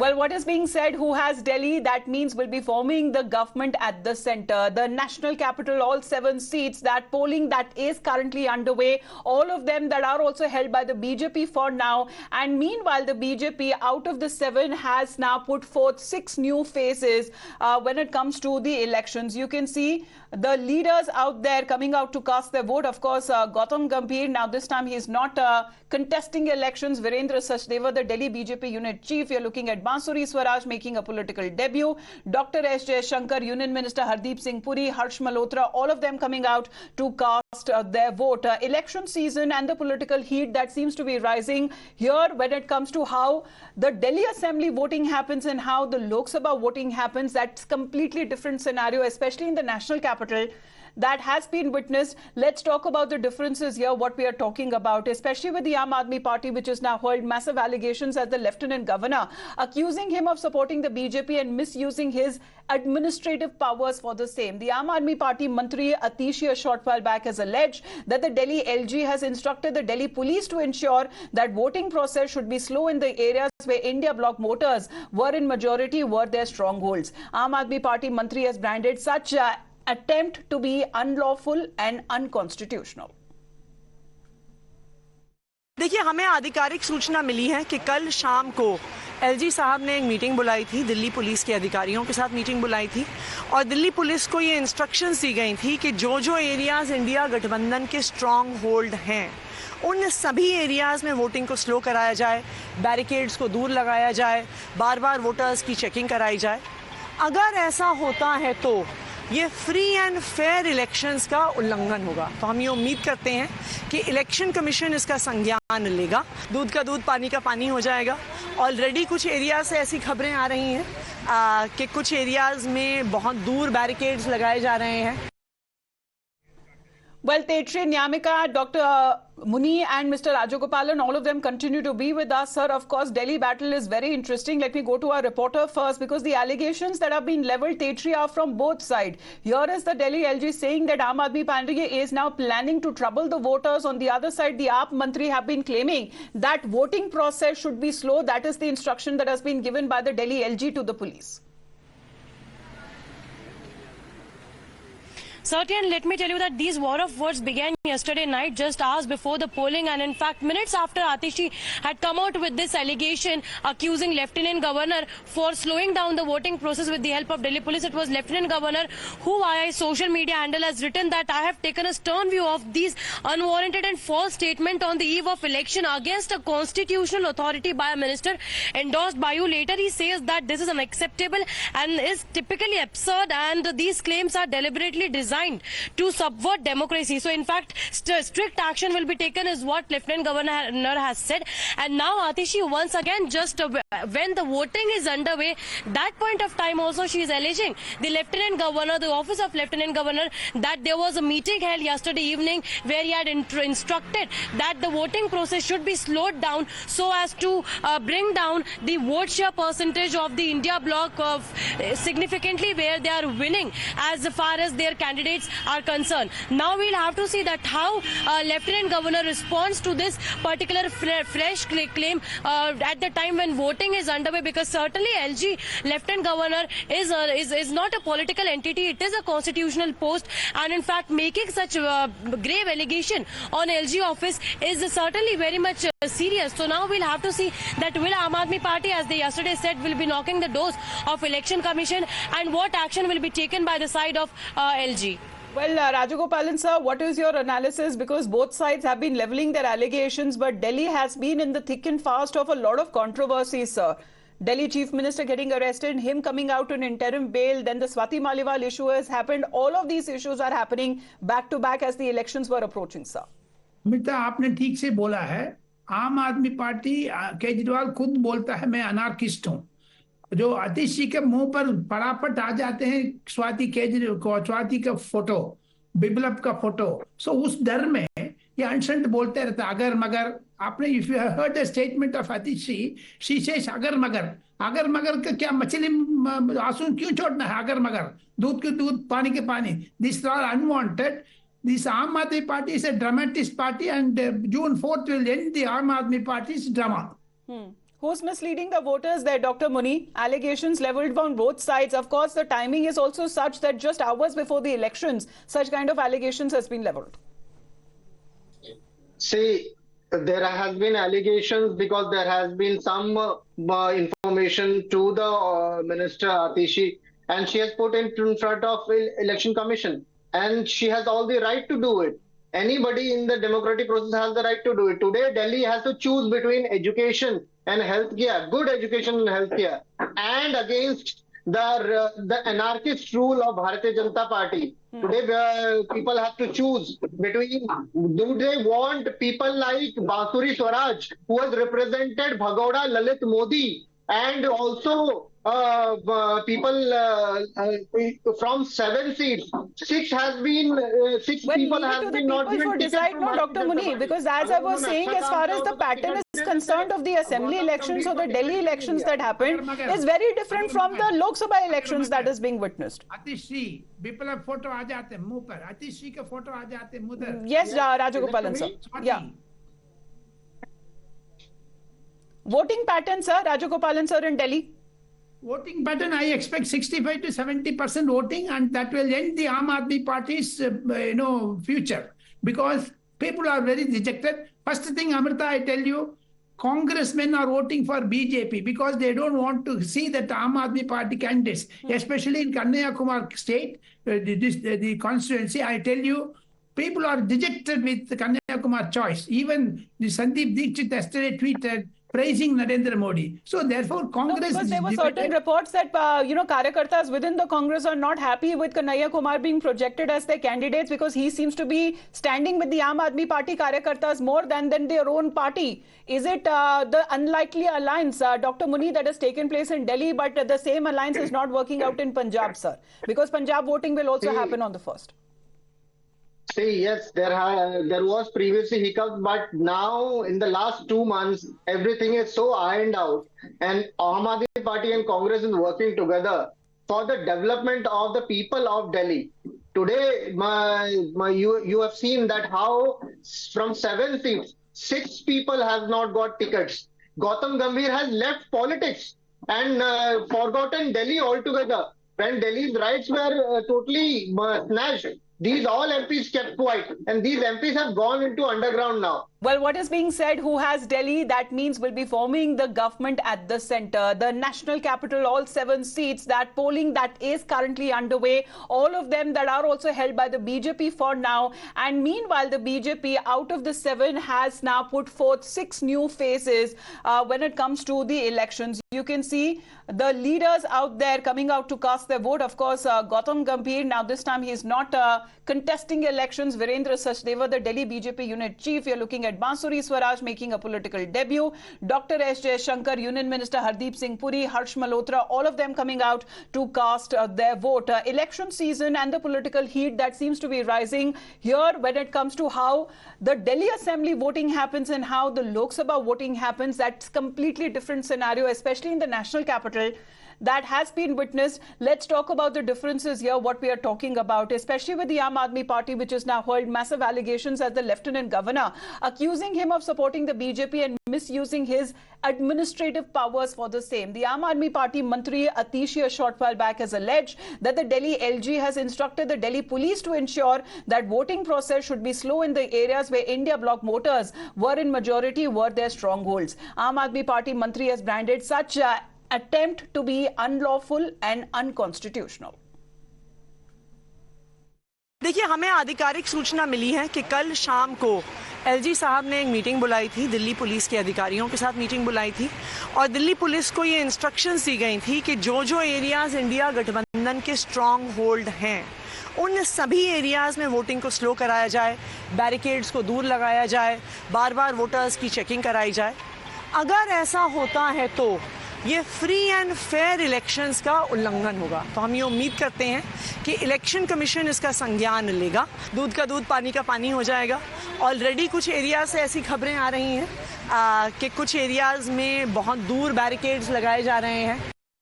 Well, what is being said, who has Delhi, that means will be forming the government at the center. The national capital, all 7 seats, that polling that is currently underway, all of them that are also held by the BJP for now. And meanwhile, the BJP out of the 7 has now put forth 6 new faces when it comes to the elections. You can see the leaders out there coming out to cast their vote. Of course, Gautam Gambhir, now this time he is not contesting elections. Virendra Sachdeva, the Delhi BJP unit chief. You're looking at Bansuri Swaraj making a political debut. Dr. S. Jaishankar, Union Minister Hardeep Singh Puri, Harsh Malhotra, all of them coming out to cast their vote. Election season and the political heat that seems to be rising here when it comes to how the Delhi Assembly voting happens and how the Lok Sabha voting happens. That's completely different scenario, especially in the national capital, that has been witnessed. Let's talk about the differences here, what we are talking about, especially with the Aam Aadmi Party, which has now hurled massive allegations at the Lieutenant Governor, accusing him of supporting the BJP and misusing his administrative powers for the same. The Aam Aadmi Party Mantri Atishi a short while back has alleged that the Delhi LG has instructed the Delhi police to ensure that voting process should be slow in the areas where India Bloc voters were in majority, were their strongholds. Aam Aadmi Party Mantri has branded such attempt to be unlawful and unconstitutional. देखिए, हमें आधिकारिक सूचना मिली है कि कल शाम को LG साहब ने एक मीटिंग बुलाई थी, दिल्ली पुलिस के अधिकारियों के साथ मीटिंग बुलाई थी और दिल्ली पुलिस को ये इंस्ट्रक्शंस दी गई थी कि जो जो एरियाज इंडिया गठबंधन के स्ट्रॉन्ग होल्ड हैं उन सभी एरियाज में वोटिंग को स्लो कराया जाए, बैरिकेड्स को दूर लगाया जाए, बार बार वोटर्स की चेकिंग कराई जाए। अगर ऐसा होता है तो ये फ्री एंड फेयर इलेक्शंस का उल्लंघन होगा। तो हम ये उम्मीद करते हैं कि इलेक्शन कमीशन इसका संज्ञान लेगा, दूध का दूध पानी का पानी हो जाएगा। ऑलरेडी कुछ एरियाज से ऐसी खबरें आ रही हैं कि कुछ एरियाज में बहुत दूर बैरिकेड्स लगाए जा रहे हैं। Well, Tetri, Nyamika, Dr. Muni and Mr. Rajagopalan, all of them continue to be with us, sir. Of course, Delhi battle is very interesting. Let me go to our reporter first because the allegations that have been leveled, Tetri, are from both sides. Here is the Delhi LG saying that Aam Aadmi Party is now planning to trouble the voters. On the other side, the AAP Mantri have been claiming that voting process should be slow. That is the instruction that has been given by the Delhi LG to the police. Certainly, let me tell you that these war of words began yesterday night, just hours before the polling, and in fact minutes after Atishi had come out with this allegation accusing Lieutenant Governor for slowing down the voting process with the help of Delhi police. It was Lieutenant Governor who via his social media handle has written that I have taken a stern view of these unwarranted and false statement on the eve of election against a constitutional authority by a minister endorsed by you. Later he says that this is unacceptable and is typically absurd, and these claims are deliberately designed to subvert democracy. So in fact, strict action will be taken is what Lieutenant Governor has said. And now Atishi once again, just when the voting is underway, that point of time also she is alleging the Lieutenant Governor, the office of Lieutenant Governor, that there was a meeting held yesterday evening where he had instructed that the voting process should be slowed down so as to bring down the vote share percentage of the India Bloc significantly, where they are winning as far as their candidates are concerned. Now we'll have to see that how Lieutenant Governor responds to this particular fresh claim at the time when voting is underway, because certainly LG Lieutenant Governor is not a political entity, it is a constitutional post, and in fact making such grave allegation on LG office is certainly very much serious. So now we'll have to see that will Aam Aadmi Party, as they yesterday said, will be knocking the doors of Election Commission, and what action will be taken by the side of LG. Well, Rajagopalan sir, what is your analysis? Because both sides have been leveling their allegations, but Delhi has been in the thick and fast of a lot of controversies, sir. Delhi Chief Minister getting arrested, him coming out on interim bail, then the Swati Maliwal issue has happened. All of these issues are happening back to back as the elections were approaching, sir. मिता, आपने ठीक से बोला है। आम आदमी party, Kejriwal खुद बोलता है मैं अनार्किस्ट हूँ। जो आतिशी के मुंह पर परापट आ जाते हैं स्वाति का फोटो, बिप्लब का फोटो, सो उस डर में ये अनशंट बोलते रहता अगर मगर। आपने if you heard the statement of Atishi, she says अगर मगर का क्या मछली आंसू क्यों छोड़ना है? अगर मगर, दूध के दूध पानी के पानी, this are unwanted. This Aam Aadmi Party is a dramatist party, and June 4th will end the Aam Aadmi Party's drama. Who's misleading the voters there, Dr. Muni? Allegations leveled on both sides. Of course, the timing is also such that just hours before the elections, such kind of allegations has been leveled. See, there has been allegations because there has been some information to the Minister Atishi, and she has put it in front of Election Commission, and she has all the right to do it. Anybody in the democratic process has the right to do it. Today, Delhi has to choose between education and healthcare, good education and healthcare, and against the anarchist rule of Bharatiya Janata Party. Today, people have to choose between, do they want people like Bansuri Swaraj, who has represented Bhagoda Lalit Modi, and also people from 7 seats. Six people have been not even taken. Decide, no, Dr. Muni, because as I was saying, as far as the pattern is concerned of the assembly elections or the Delhi elections that happened, is very different from the Lok Sabha elections that is being witnessed. Atishi, Viplav photo आ जाते हैं मुंह पर, अतिशी के photo आ जाते हैं मुंह पर. Yes, Rajagopalan sir. Yeah. Voting pattern, sir, Rajagopalan sir, in Delhi. Voting pattern, I expect 65 to 70% voting, and that will end the Aam Aadmi Party's future, because people are very dejected. First thing, Amrita, I tell you, congressmen are voting for BJP because they don't want to see that Aam Aadmi Party candidates, especially in Kanyakumar state, the constituency. I tell you, people are dejected with the Kanyakumar choice. Even the Sandeep Dixit yesterday tweeted praising Narendra Modi. So therefore, Congress... No, because there were certain reports that, Karyakartas within the Congress are not happy with Kanhaiya Kumar being projected as their candidates because he seems to be standing with the Aam Aadmi Party Karyakartas more than their own party. Is it the unlikely alliance, Dr. Muni, that has taken place in Delhi, but the same alliance is not working out in Punjab, sir? Because Punjab voting will also happen on the 1st. See, yes, there was previously hiccups, but now in the last 2 months, everything is so ironed out, and Aam Aadmi Party and Congress is working together for the development of the people of Delhi. Today, you have seen that how from 7 seats, 6 people have not got tickets. Gautam Gambhir has left politics and forgotten Delhi altogether. When Delhi's rights were totally snatched, these all MPs kept quiet, and these MPs have gone into underground now. Well, what is being said, who has Delhi, that means will be forming the government at the center. The national capital, all 7 seats, that polling that is currently underway, all of them that are also held by the BJP for now. And meanwhile, the BJP out of the 7 has now put forth 6 new faces when it comes to the elections. You can see the leaders out there coming out to cast their vote. Of course, Gautam Gambhir, now this time he is not contesting elections. Virendra Sachdeva, the Delhi BJP unit chief. You're looking at Bansuri Swaraj making a political debut. Dr. S. Jaishankar, Union Minister Hardeep Singh Puri, Harsh Malhotra, all of them coming out to cast their vote. Election season and the political heat that seems to be rising here when it comes to how the Delhi Assembly voting happens and how the Lok Sabha voting happens. That's completely different scenario, especially in the national capital. That has been witnessed. Let's talk about the differences here, what we are talking about, especially with the Aam Aadmi Party, which has now heard massive allegations as the Lieutenant Governor, accusing him of supporting the BJP and misusing his administrative powers for the same. The Aam Aadmi Party Mantri Atishi a short while back has alleged that the Delhi LG has instructed the Delhi police to ensure that voting process should be slow in the areas where India Bloc voters were in majority, were their strongholds. Aam Aadmi Party Mantri has branded such attempt to be unlawful and unconstitutional. देखिए, हमें आधिकारिक सूचना मिली है कि कल शाम को LG साहब ने एक मीटिंग बुलाई थी, दिल्ली पुलिस के अधिकारियों के साथ मीटिंग बुलाई थी, और दिल्ली पुलिस को ये इंस्ट्रक्शंस दी गई थी कि जो एरियाज इंडिया गठबंधन के स्ट्रॉन्ग होल्ड हैं, उन सभी एरियाज में वोटिंग को स्लो कराया जाए, बैरिकेड्स को दूर लगाया जाए, बार बार वोटर्स की चेकिंग कराई जाए। अगर ऐसा होता है तो ये फ्री एंड फेयर इलेक्शंस का उल्लंघन होगा। तो हम ये उम्मीद करते हैं कि इलेक्शन कमीशन इसका संज्ञान लेगा, दूध का दूध पानी का पानी हो जाएगा। ऑलरेडी कुछ एरियाज से ऐसी खबरें आ रही हैं कि कुछ एरियाज में बहुत दूर बैरिकेड्स लगाए जा रहे हैं।